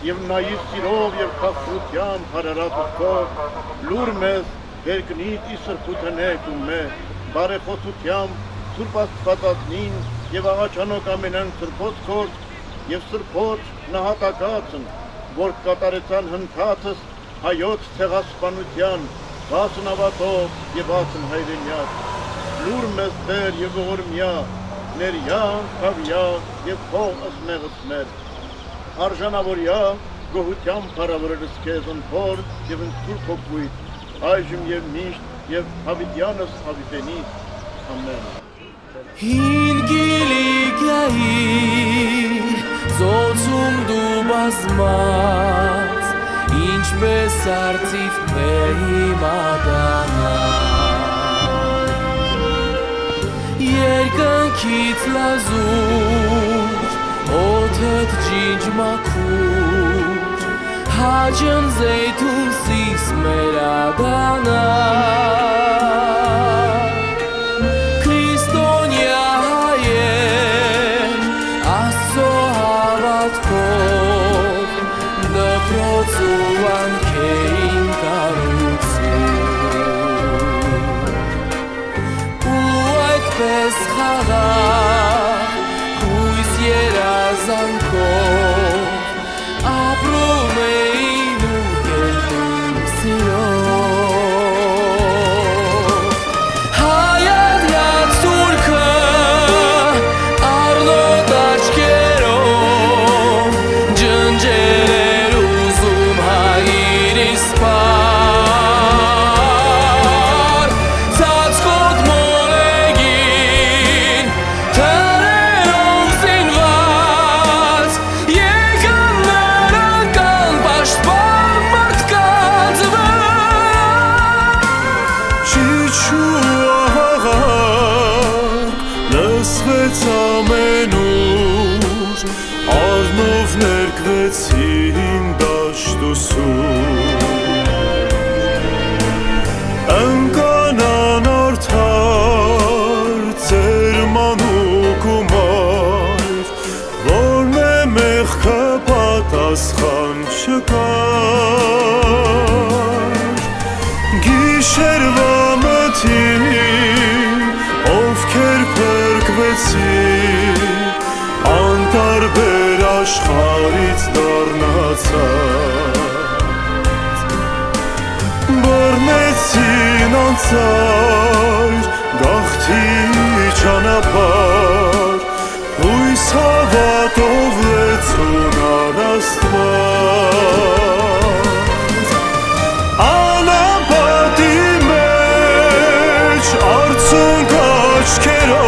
Եվ նայիր սիրով և խաղաղությամբ հարարատությամբ, լուր մեզ երկնից ի սրբութենեք ու մե, բարեխոսությամբ Սուրբ Աստվածածնին և աղաչանոք ամենան սրբոց քորդ և սրբոց նահատակացն, որ կատարեցան հնդացս հայոց ցեղասպանության, վասն ավատով և վասն հայրենյակ, լուր մեզ Տեր և ողորմյա, ներյա, քավյա և փող ըսմեր, արժանավորյա, գոհությամբ փառավորելս քեզ ընթոր և ընթուրք հոգույթ, այժմ և միշտ և հավիտյանս հավիտենից, ամեն։ Հին գիլիգայի ծոցում դու բազմած, ինչպես արծիվ փեի մադանա, երկնքից լազուր, օդդ ջինջ մաքուր, հաջն զեյթուն սիս մեր ադանա, Քրիստոնյա հայեր, Աստծո հավատքով, դպրոց ու վանքեին կառուցում, ու այդպես խաղաղ, հույս երազանքով, ապրում էին ու գերտում սիրով, հայատյաց սուրքը առնոտ աչքերով, ջնջել էր ուզում հայր իսպար, ծածկոտ մոլեգին, թրերով զինված, եկան նրան պաշտպան մարդկանց վրա, Չիչու աղաղակ լսվեց ամենուր, առնով ներկվեցին դաշտ ու սուր, ընկանան արդար ծերմանուկ ու մայր, որն է մեղքը պատասխան չկար, գիշերվա մթին, ովքեր փրկվեցին, անտարբեր աշխարհից դառնացած, բռնեցին անծայր, գաղթի ճանապարհ, հույս հավատով լեցուն առ Աստված, անապատի մեջ արցունք աչքերով,